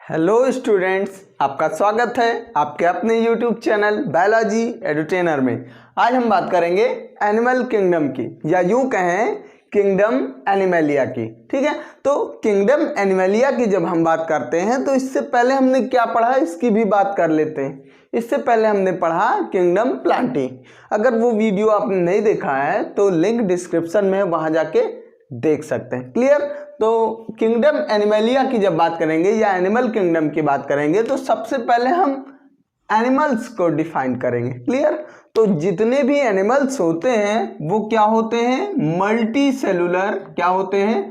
Hello students, आपका स्वागत है आपके अपने यूट्यूब चैनल बायोलॉजी एडुटेनर में। आज हम बात करेंगे एनिमल किंगडम की, या यूं कहें किंगडम एनिमलिया की। ठीक है, तो किंगडम एनिमलिया की जब हम बात करते हैं तो इससे पहले हमने क्या पढ़ा इसकी भी बात कर लेते हैं। इससे पहले हमने पढ़ा किंगडम प्लांटी। अगर वो वीडियो आपने नहीं देखा है तो लिंक डिस्क्रिप्शन में, वहां जाके देख सकते हैं। क्लियर? तो किंगडम एनिमलिया की जब बात करेंगे या एनिमल किंगडम की बात करेंगे तो सबसे पहले हम एनिमल्स को डिफाइन करेंगे। क्लियर? तो जितने भी एनिमल्स होते हैं वो क्या होते हैं? Multi cellular. क्या होते हैं?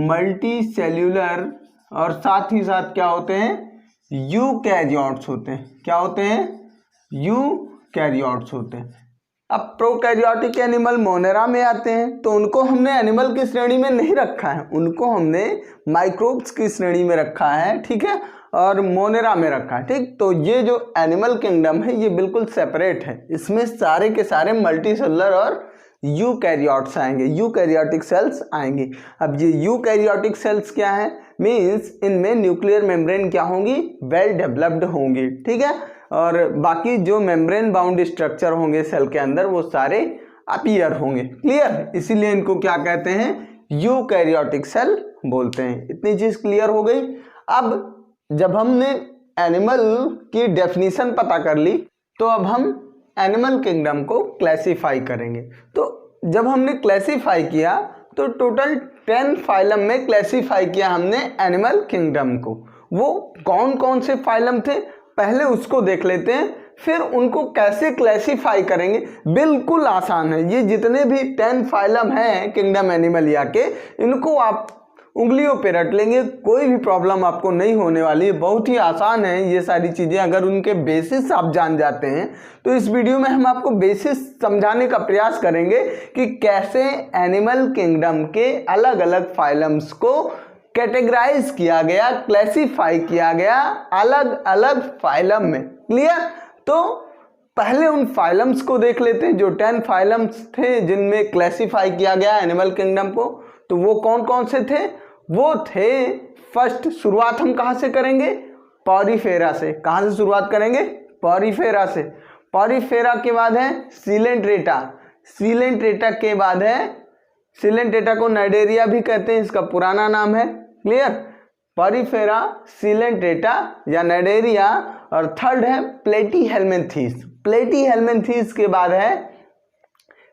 Multi cellular. और साथ ही साथ क्या होते हैं? यूकैरियोट्स होते हैं। क्या होते हैं? यूकैरियोट्स होते हैं। अब प्रोकैरियोटिक एनिमल मोनेरा में आते हैं, तो उनको हमने एनिमल की श्रेणी में नहीं रखा है, उनको हमने माइक्रोब्स की श्रेणी में रखा है। ठीक है, और मोनेरा में रखा है। ठीक, तो ये जो एनिमल किंगडम है ये बिल्कुल सेपरेट है। इसमें सारे के सारे मल्टी सेलुलर और यूकैरियोट्स आएंगे, यूकैरियोटिक सेल्स आएंगे। अब ये यूकैरियोटिक सेल्स क्या है? मीन्स इनमें न्यूक्लियर मेम्ब्रेन क्या होंगी? वेल डेवलप्ड होंगी। ठीक है, और बाकी जो मेम्ब्रेन बाउंड स्ट्रक्चर होंगे सेल के अंदर वो सारे अपीयर होंगे। क्लियर? इसीलिए इनको क्या कहते हैं? यूकैरियोटिक सेल बोलते हैं। इतनी चीज क्लियर हो गई। अब जब हमने एनिमल की डेफिनेशन पता कर ली तो अब हम एनिमल किंगडम को क्लासिफाई करेंगे। तो जब हमने क्लासिफाई किया तो टोटल 10 फाइलम में क्लासिफाई किया हमने एनिमल किंगडम को। वो कौन कौन से फाइलम थे पहले उसको देख लेते हैं, फिर उनको कैसे क्लासिफाई करेंगे। बिल्कुल आसान है। ये जितने भी 10 फाइलम हैं किंगडम एनिमलिया के, इनको आप उंगलियों पे रट लेंगे, कोई भी प्रॉब्लम आपको नहीं होने वाली है। बहुत ही आसान है ये सारी चीज़ें। अगर उनके बेसिस आप जान जाते हैं तो इस वीडियो में हम आपको बेसिस समझाने का प्रयास करेंगे कि कैसे एनिमल किंगडम के अलग अलग फाइलम्स को कैटेगराइज किया गया, क्लासिफाई किया गया अलग अलग फाइलम में। क्लियर? तो पहले उन फाइलम्स को देख लेते हैं जो 10 फाइलम्स थे जिनमें क्लासिफाई किया गया एनिमल किंगडम को। तो वो कौन कौन से थे? वो थे, फर्स्ट शुरुआत हम कहाँ से करेंगे? पॉरीफेरा से। कहाँ से शुरुआत करेंगे? पॉरीफेरा से। पॉरीफेरा के बाद है सीलेंट्रेटा। सीलेंट्रेटा के बाद है, सीलेंट्रेटा को नाइडेरिया भी कहते हैं, इसका पुराना नाम है। क्लियर? पॉरीफेरा, सीलेंट्रेटा या नाइडेरिया। और थर्ड है प्लेटीहेल्मिन्थीस। प्लेटीहेल्मिन्थीस के बाद है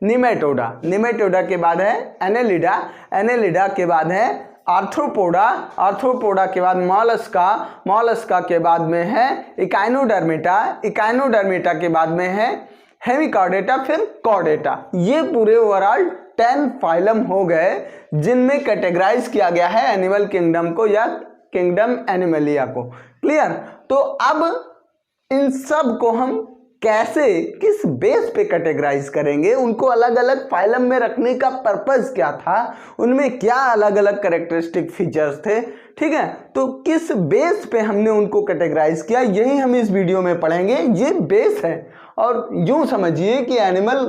निमेटोडा। निमेटोडा के बाद है एनेलिडा। एनेलिडा के बाद है आर्थ्रोपोडा। आर्थ्रोपोडा के बाद मॉलस्का। मॉलस्का के बाद में है इकाइनोडर्मेटा। इकाइनोडर्मेटा के बाद में है हेमिकॉर्डेटा, फिर कॉर्डेटा। ये पूरे ओवरऑल 10 फाइलम हो गए जिनमें कैटेगराइज किया गया है एनिमल किंगडम को या किंगडम एनिमलिया को। क्लियर? तो अब इन सब को हम कैसे, किस बेस पे कैटेगराइज करेंगे, उनको अलग अलग फाइलम में रखने का पर्पस क्या था, उनमें क्या अलग अलग कैरेक्टरिस्टिक फीचर्स थे। ठीक है, तो किस बेस पे हमने उनको कैटेगराइज किया, यही हम इस वीडियो में पढ़ेंगे। ये बेस है, और यूं समझिए कि एनिमल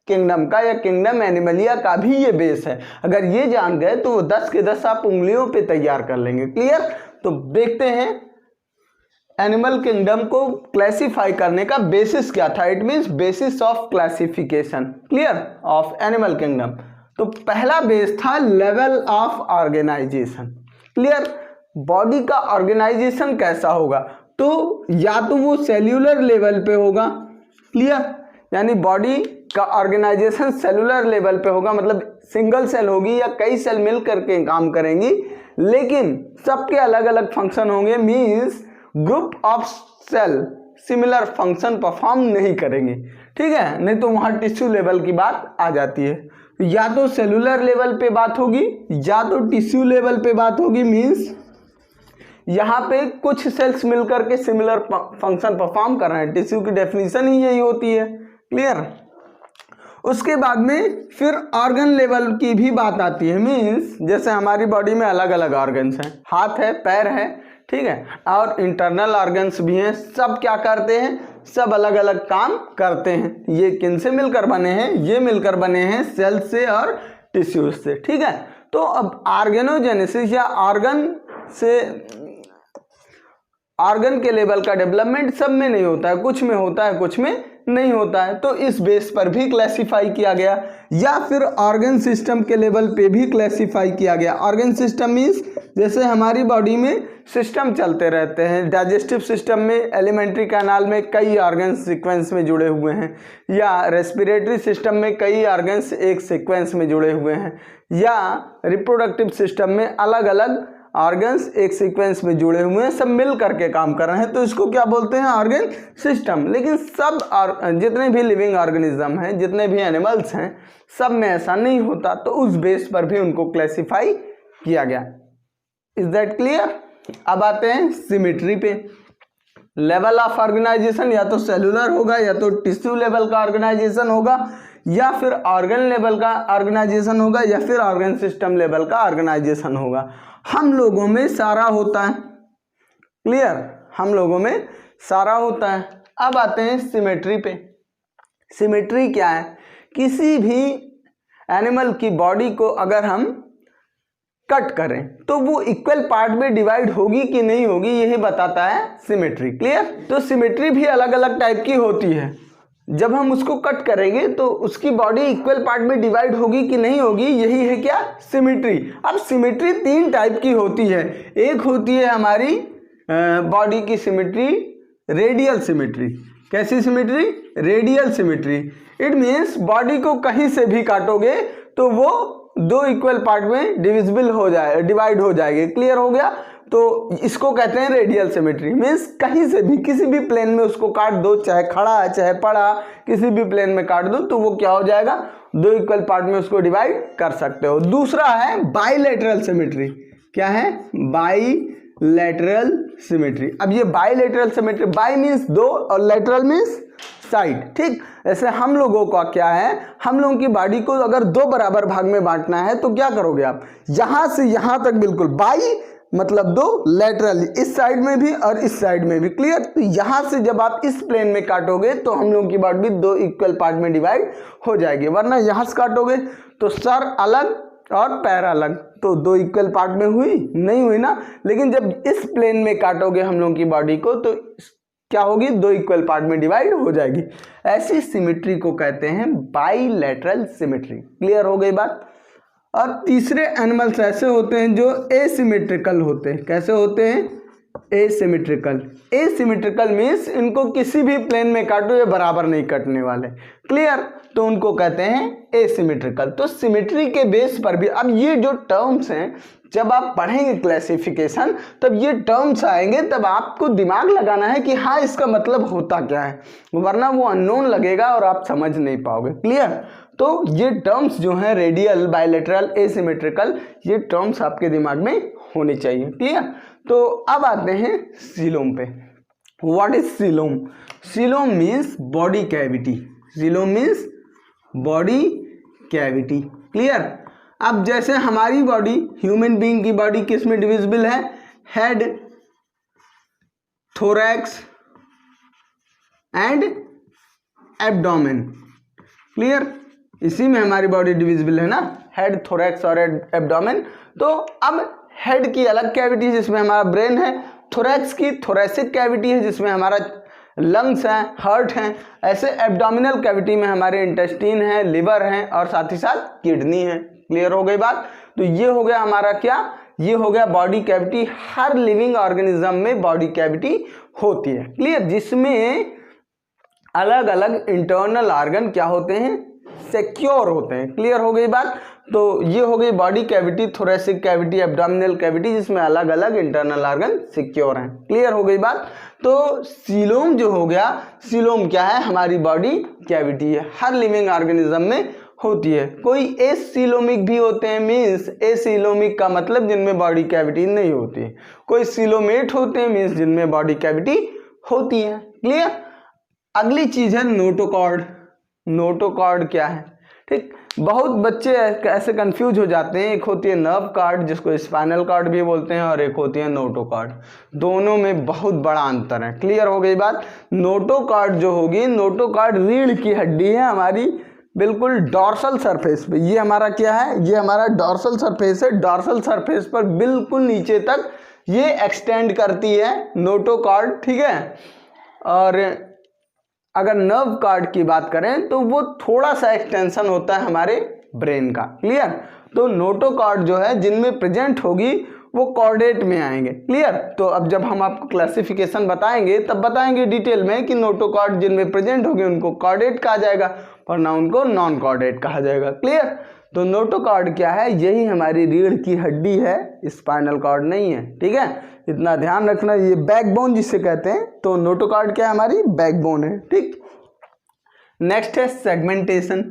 किंगडम का या किंगडम एनिमलिया का भी ये बेस है। अगर ये जान गए तो वो 10 के 10 आप उंगलियों पे तैयार कर लेंगे। क्लियर? तो देखते हैं एनिमल किंगडम को क्लासिफाई करने का बेसिस क्या था। It means basis of classification. Clear? Of animal kingdom. तो पहला बेस था level of organisation. Clear? Body का ऑर्गेनाइजेशन कैसा होगा? तो या तो वो सेल्यूलर लेवल पे होगा। क्लियर? यानी बॉडी का ऑर्गेनाइजेशन सेलुलर लेवल पे होगा, मतलब सिंगल सेल होगी या कई सेल मिल करके काम करेंगी, लेकिन सबके अलग अलग फंक्शन होंगे। Means group of cell similar function perform नहीं करेंगे। ठीक है, नहीं तो वहां टिश्यू लेवल की बात आ जाती है। या तो सेलुलर लेवल पे बात होगी या तो टिश्यू लेवल पे बात होगी। मींस यहाँ पे कुछ सेल्स मिलकर के सिमिलर फंक्शन परफॉर्म कर रहे हैं। टिश्यू की डेफिनेशन ही यही होती है। क्लियर? उसके बाद में फिर ऑर्गन लेवल की भी बात आती है। मींस जैसे हमारी बॉडी में अलग अलग ऑर्गन्स हैं, हाथ है, पैर है, ठीक है, और इंटरनल ऑर्गन्स भी हैं। सब क्या करते हैं? सब अलग अलग काम करते हैं। ये किन से मिलकर बने हैं? ये मिलकर बने हैं सेल से और टिश्यूज से। ठीक है, तो अब ऑर्गेनोजेनेसिस या ऑर्गन से ऑर्गन के लेवल का डेवलपमेंट सब में नहीं होता है, कुछ में होता है कुछ में नहीं होता है, तो इस बेस पर भी क्लासिफाई किया गया। या फिर ऑर्गन सिस्टम के लेवल पे भी क्लासिफाई किया गया। ऑर्गन सिस्टम मीन्स जैसे हमारी बॉडी में सिस्टम चलते रहते हैं, डाइजेस्टिव सिस्टम में एलिमेंट्री कैनाल में कई ऑर्गन्स सीक्वेंस में जुड़े हुए हैं, या रेस्पिरेटरी सिस्टम में कई ऑर्गन्स एक सीक्वेंस में जुड़े हुए हैं, या रिप्रोडक्टिव सिस्टम में अलग अलग ऑर्गन्स एक सीक्वेंस में जुड़े हुए हैं, सब मिल करके काम कर रहे हैं, तो इसको क्या बोलते हैं? Organ system. लेकिन सब जितने भी लिविंग ऑर्गेनिज्म हैं, जितने भी एनिमल्स हैं, सब में ऐसा नहीं होता, तो उस बेस पर भी उनको क्लासिफाई किया गया। Is that clear? अब आते हैं सिमेट्री पे। लेवल ऑफ ऑर्गेनाइजेशन या तो सेलुलर होगा, या तो टिश्यू लेवल का ऑर्गेनाइजेशन होगा, या फिर ऑर्गन लेवल का ऑर्गेनाइजेशन होगा, या फिर ऑर्गन सिस्टम लेवल का ऑर्गेनाइजेशन होगा। हम लोगों में सारा होता है। क्लियर? हम लोगों में सारा होता है। अब आते हैं सिमेट्री पे। सिमेट्री क्या है? किसी भी एनिमल की बॉडी को अगर हम कट करें तो वो इक्वल पार्ट में डिवाइड होगी कि नहीं होगी, यही बताता है सिमेट्री। क्लियर? तो सिमेट्री भी अलग अलग टाइप की होती है। जब हम उसको कट करेंगे तो उसकी बॉडी इक्वल पार्ट में डिवाइड होगी कि नहीं होगी, यही है क्या? सिमेट्री। अब सिमेट्री 3 टाइप की होती है। एक होती है हमारी बॉडी की सिमेट्री रेडियल सिमेट्री। कैसी symmetry? Radial symmetry. It means body को कहीं से भी काटोगे तो वो 2 इक्वल पार्ट में डिवाइड हो जाएगी। क्लियर हो गया? तो इसको कहते हैं रेडियल सिमेट्री। मीन्स कहीं से भी किसी भी प्लेन में उसको काट दो, चाहे खड़ा है चाहे पड़ा, किसी भी प्लेन में काट दो तो वो क्या हो जाएगा? 2 इक्वल पार्ट में उसको डिवाइड कर सकते हो। दूसरा है बाइलेटरल सिमेट्री। क्या है? Bilateral symmetry. अब ये बाइलेटरल सिमेट्री, बाई मीन्स 2 और लेटरल मीन्स साइड। ठीक? ऐसे हम लोगों का क्या है, हम लोगों की बॉडी को अगर 2 बराबर भाग में बांटना है तो क्या करोगे आप? यहां से यहां तक बिल्कुल बाई मतलब 2, लेटरली इस साइड में भी और इस साइड में भी। क्लियर? तो यहां से जब आप इस प्लेन में काटोगे तो हम लोगों की बॉडी 2 इक्वल पार्ट में डिवाइड हो जाएगी। वरना यहां से काटोगे तो सर अलग और पैर अलग, तो 2 इक्वल पार्ट में हुई नहीं हुई ना। लेकिन जब इस प्लेन में काटोगे हम लोगों की बॉडी को तो क्या होगी? 2 इक्वल पार्ट में डिवाइड हो जाएगी। ऐसी सिमेट्री को कहते हैं बाइलेटरल सिमेट्री। क्लियर हो गई बात? और तीसरे एनिमल्स ऐसे होते हैं जो एसिमेट्रिकल होते हैं। कैसे होते हैं? एसिमेट्रिकल। एसिमेट्रिकल मीन्स इनको किसी भी प्लेन में काटो ये बराबर नहीं कटने वाले। क्लियर? तो उनको कहते हैं एसिमेट्रिकल। तो सिमेट्री के बेस पर भी अब ये जो टर्म्स हैं, जब आप पढ़ेंगे क्लासिफिकेशन तब ये टर्म्स आएंगे, तब आपको दिमाग लगाना है कि हाँ इसका मतलब होता क्या है, वरना वो अननोन लगेगा और आप समझ नहीं पाओगे। क्लियर? तो ये टर्म्स जो हैं रेडियल, बाइलेटरल, एसिमेट्रिकल, ये टर्म्स आपके दिमाग में होने चाहिए। क्लियर? तो अब आते हैं सीलोम पे। What is coelom? Coelom means body cavity. Coelom means body cavity. Clear? अब जैसे हमारी बॉडी, ह्यूमन बीइंग की बॉडी किस में डिविजिबल है? Head, thorax and abdomen. Clear? इसी में हमारी बॉडी डिविजिबल है ना, हेड, थोरैक्स और एब्डोमेन। तो अब हेड की अलग कैविटी जिसमें हमारा ब्रेन है, थोरैक्स की थोरैसिक कैविटी है जिसमें हमारा लंग्स हैं, हार्ट हैं। ऐसे एब्डोमिनल कैविटी में हमारे इंटेस्टाइन है, लिवर हैं और साथ ही साथ किडनी है। क्लियर हो गई बात? तो ये हो गया हमारा क्या? ये हो गया बॉडी कैविटी। हर लिविंग ऑर्गेनिज्म में बॉडी कैविटी होती है। क्लियर? जिसमें अलग अलग इंटरनल ऑर्गन क्या होते हैं? सिक्योर होते हैं। क्लियर हो गई बात? तो ये हो गई body cavity, thoracic cavity, abdominal cavity, जिसमें अलग अलग इंटरनल ऑर्गन सिक्योर हैं। क्लियर हो गई बात? तो सीलोम जो हो गया, सीलोम क्या है? हमारी बॉडी कैविटी है, हर लिविंग ऑर्गेनिज्म में होती है। कोई एसीलोमिक भी होते हैं, मीन्स एसीलोमिक का मतलब जिनमें बॉडी कैविटी नहीं होती है। कोई सीलोमेट होते हैं, मीन्स जिनमें बॉडी कैविटी होती है। क्लियर? अगली चीज है नोटोकॉर्ड। नोटोकॉर्ड क्या है? ठीक, बहुत बच्चे ऐसे कंफ्यूज हो जाते हैं। एक होती है नर्व कॉर्ड जिसको स्पाइनल कॉर्ड भी बोलते हैं, और एक होती है नोटोकॉर्ड। दोनों में बहुत बड़ा अंतर है। क्लियर हो गई बात? नोटोकॉर्ड जो होगी, नोटोकॉर्ड रीढ़ की हड्डी है हमारी, बिल्कुल डॉर्सल सरफेस पे। ये हमारा क्या है? ये हमारा डॉर्सल सरफेस है। डॉर्सल सरफेस पर बिल्कुल नीचे तक ये एक्सटेंड करती है नोटोकॉर्ड, ठीक है। और अगर नर्व कॉर्ड की बात करें तो वो थोड़ा सा एक्सटेंशन होता है हमारे ब्रेन का, क्लियर। तो नोटोकॉर्ड जो है जिनमें प्रेजेंट होगी वो कॉर्डेट में आएंगे, क्लियर। तो अब जब हम आपको क्लासिफिकेशन बताएंगे तब बताएंगे डिटेल में कि नोटोकॉर्ड जिनमें प्रेजेंट होंगे उनको कॉर्डेट कहा जाएगा, वरना उनको नॉन कॉर्डेट कहा जाएगा, क्लियर। तो नोटोकॉर्ड क्या है, यही हमारी रीढ़ की हड्डी है, स्पाइनल कॉर्ड नहीं है, ठीक है। इतना ध्यान रखना, ये बैकबोन जिसे कहते हैं, तो नोटोकॉर्ड क्या है, हमारी बैकबोन है, ठीक। नेक्स्ट है segmentation.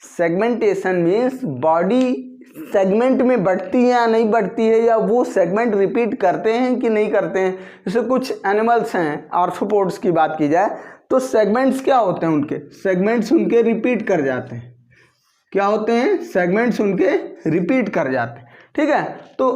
Segmentation means body segment में बढ़ती है या नहीं बढ़ती है, या वो सेगमेंट रिपीट करते हैं कि नहीं करते हैं। जैसे कुछ एनिमल्स हैं, आर्थ्रोपोड्स की बात की जाए तो सेगमेंट्स क्या होते हैं उनके, सेगमेंट्स उनके रिपीट कर जाते हैं। क्या होते हैं, सेगमेंट्स उनके रिपीट कर जाते हैं, ठीक है। तो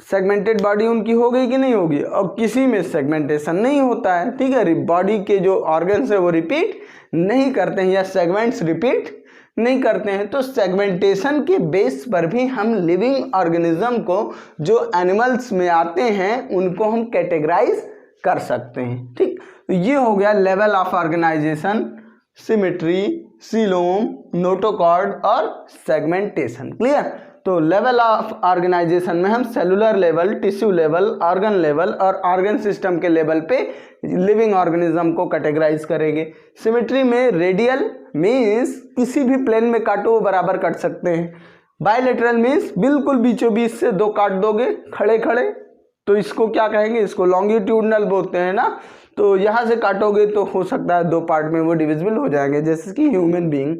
सेगमेंटेड बॉडी उनकी हो गई कि नहीं होगी, और किसी में सेगमेंटेशन नहीं होता है, ठीक है। बॉडी के जो ऑर्गन्स है वो रिपीट नहीं करते हैं या सेगमेंट्स रिपीट नहीं करते हैं। तो सेगमेंटेशन के बेस पर भी हम लिविंग ऑर्गेनिज्म को जो एनिमल्स में आते हैं उनको हम कैटेगराइज कर सकते हैं, ठीक। तो ये हो गया level of organisation, symmetry, coelom, notochord और सेगमेंटेशन, क्लियर। तो लेवल ऑफ ऑर्गेनाइजेशन में हम cellular level, tissue level, organ level और ऑर्गन सिस्टम के लेवल पे लिविंग ऑर्गेनिज्म को कैटेगराइज करेंगे। सिमेट्री में रेडियल मीन्स किसी भी प्लेन में काटो वो बराबर कट सकते हैं। बायलेटरल मीन्स बिल्कुल बीचों बीच से दो काट दोगे खड़े खड़े, तो इसको क्या कहेंगे, इसको लॉन्गिट्यूडनल बोलते हैं ना। तो यहाँ से काटोगे तो हो सकता है दो पार्ट में वो डिविजिबल हो जाएंगे, जैसे कि ह्यूमन बीइंग।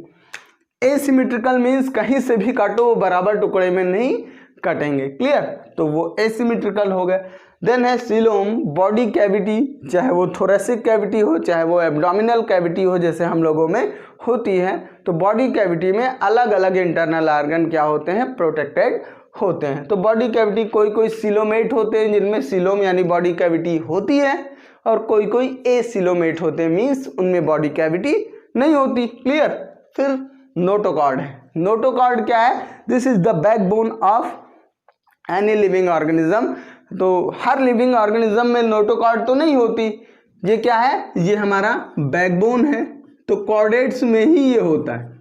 एसिमेट्रिकल मीन्स कहीं से भी काटो वो बराबर टुकड़े में नहीं कटेंगे, क्लियर। तो वो एसिमेट्रिकल हो गए। देन है सीलोम, बॉडी कैविटी, चाहे वो थोरेसिक कैविटी हो चाहे वो एब्डोमिनल कैविटी हो जैसे हम लोगों में होती है। तो बॉडी कैविटी में अलग अलग इंटरनल ऑर्गन क्या होते हैं, प्रोटेक्टेड होते हैं। तो बॉडी कैविटी कोई कोई सीलोमेट होते हैं जिनमें सीलोम यानी बॉडी कैविटी होती है, और कोई कोई एसिलोमेट होते हैं मीन्स उनमें बॉडी कैविटी नहीं होती, क्लियर। फिर नोटोकॉर्ड है। नोटोकॉर्ड क्या है, this is the backbone of any living organism. तो हर लिविंग ऑर्गेनिज्म में नोटोकॉर्ड तो नहीं होती, ये क्या है, ये हमारा बैकबोन है। तो कॉर्डेट्स में ही ये होता है,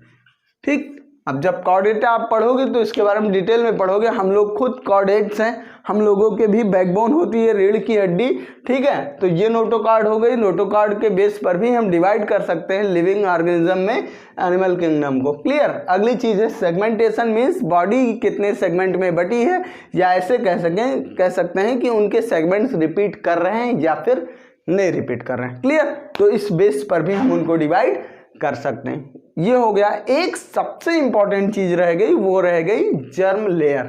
ठीक। अब जब कॉर्डेट आप पढ़ोगे तो इसके बारे में डिटेल में पढ़ोगे। हम लोग खुद कॉर्डेट्स हैं, हम लोगों के भी बैकबोन होती है रीढ़ की हड्डी, ठीक है। तो ये नोटोकॉर्ड हो गई। नोटोकॉर्ड के बेस पर भी हम डिवाइड कर सकते हैं लिविंग ऑर्गेनिज्म में एनिमल किंगडम को, क्लियर। अगली चीज है सेगमेंटेशन मीन्स बॉडी कितने सेगमेंट में बटी है, या ऐसे कह सकते हैं कि उनके सेगमेंट्स रिपीट कर रहे हैं या फिर नहीं रिपीट कर रहे हैं, क्लियर। तो इस बेस पर भी हम उनको डिवाइड कर सकते हैं। ये हो गया। एक सबसे इंपॉर्टेंट चीज रह गई, वो रह गई जर्म लेयर,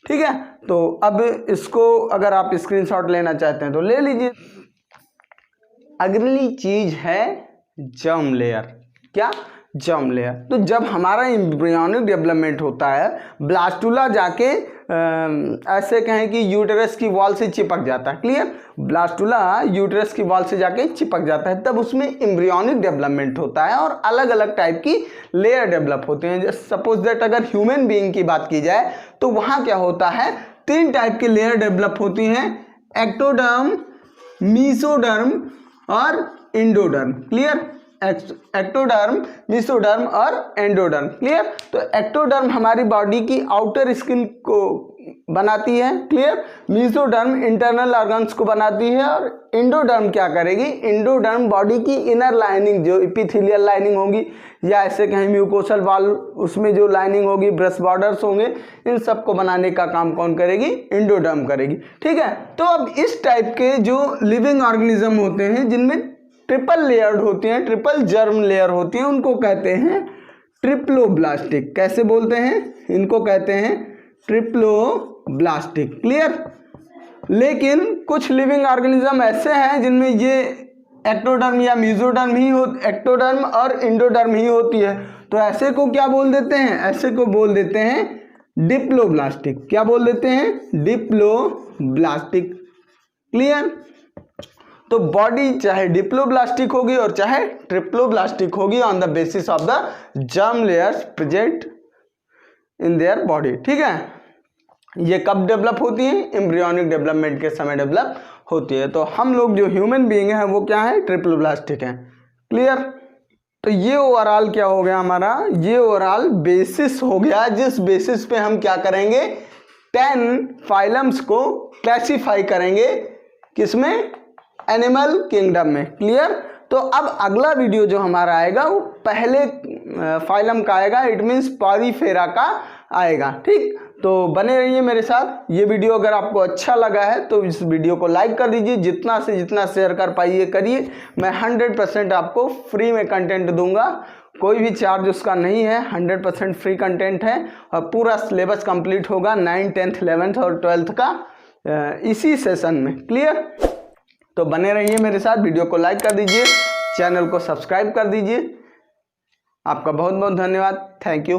ठीक है। तो अब इसको अगर आप स्क्रीनशॉट लेना चाहते हैं तो ले लीजिए। अगली चीज है जर्म लेयर। क्या, जर्म लेयर। तो जब हमारा एम्ब्रियोनिक डेवलपमेंट होता है, ब्लास्टुला जाके ऐसे कहें कि यूटेरस की वॉल से चिपक जाता है, क्लियर। ब्लास्टुला यूटेरस की वॉल से जाके चिपक जाता है, तब उसमें एम्ब्रियोनिक डेवलपमेंट होता है और अलग अलग टाइप की लेयर डेवलप होते हैं। सपोज दैट अगर ह्यूमन बीइंग की बात की जाए तो वहाँ क्या होता है, 3 टाइप की लेयर डेवलप होती हैं, एक्टोडर्म, मीसोडर्म और एंडोडर्म, क्लियर। एक्टोडर्म, मीसोडर्म और एंडोडर्म, क्लियर। तो एक्टोडर्म हमारी बॉडी की आउटर स्किन को बनाती है, क्लियर। मीसोडर्म इंटरनल ऑर्गन्स को बनाती है, और एंडोडर्म क्या करेगी, एंडोडर्म बॉडी की इनर लाइनिंग जो एपिथेलियल लाइनिंग होगी, या ऐसे कहीं म्यूकोसल वॉल, उसमें जो लाइनिंग होगी, ब्रश बॉर्डर्स होंगे, इन सब को बनाने का काम कौन करेगी, एंडोडर्म करेगी, ठीक है। तो अब इस टाइप के जो लिविंग ऑर्गेनिज्म होते हैं जिनमें ट्रिपल लेयर्ड होती हैं, ट्रिपल जर्म लेयर होती हैं, उनको कहते हैं ट्रिप्लोब्लास्टिक। कैसे बोलते हैं, इनको कहते हैं ट्रिप्लोब्लास्टिक, क्लियर। लेकिन कुछ लिविंग ऑर्गेनिज्म ऐसे हैं जिनमें ये एक्टोडर्म या मीसोडर्म ही हो, एक्टोडर्म और एंडोडर्म ही होती है। तो ऐसे को क्या बोल देते हैं, ऐसे को बोल देते हैं डिप्लोब्लास्टिक। क्या बोल देते हैं, डिप्लोब्लास्टिक, क्लियर। तो बॉडी चाहे डिप्लोब्लास्टिक होगी और चाहे ट्रिप्लोब्लास्टिक होगी on the basis of the germ layers present in their body, ठीक है। ये कब डेवलप होती है? एम्ब्रियोनिक डेवलपमेंट के समय डेवलप होती है। तो हम लोग जो ह्यूमन बीइंग हैं वो क्या है? ट्रिपल ब्लास्टिक हैं। क्लियर? तो ये ओवरऑल क्या हो गया हमारा? ये ओवरऑल बेसिस हो गया जिस बेसिस पे हम क्या करेंगे? 10 फाइलम्स को क्लासिफाई करेंगे, किसमें? एनिमल किंगडम में। क्लियर? तो अब अगला वीडियो जो हमारा आएगा वो पहले फाइलम का आएगा, इट मीन्स पॉरीफेरा का आएगा। ठीक, तो बने रहिए मेरे साथ। ये वीडियो अगर आपको अच्छा लगा है तो इस वीडियो को लाइक कर दीजिए, जितना से जितना शेयर कर पाइए करिए। मैं 100% आपको फ्री में कंटेंट दूंगा, कोई भी चार्ज उसका नहीं है, 100% फ्री कंटेंट है और पूरा सिलेबस कंप्लीट होगा 9th 10th 11th और 12th का इसी सेशन में। क्लियर? तो बने रहिए मेरे साथ, वीडियो को लाइक कर दीजिए, चैनल को सब्सक्राइब कर दीजिए। आपका बहुत बहुत धन्यवाद। Thank you.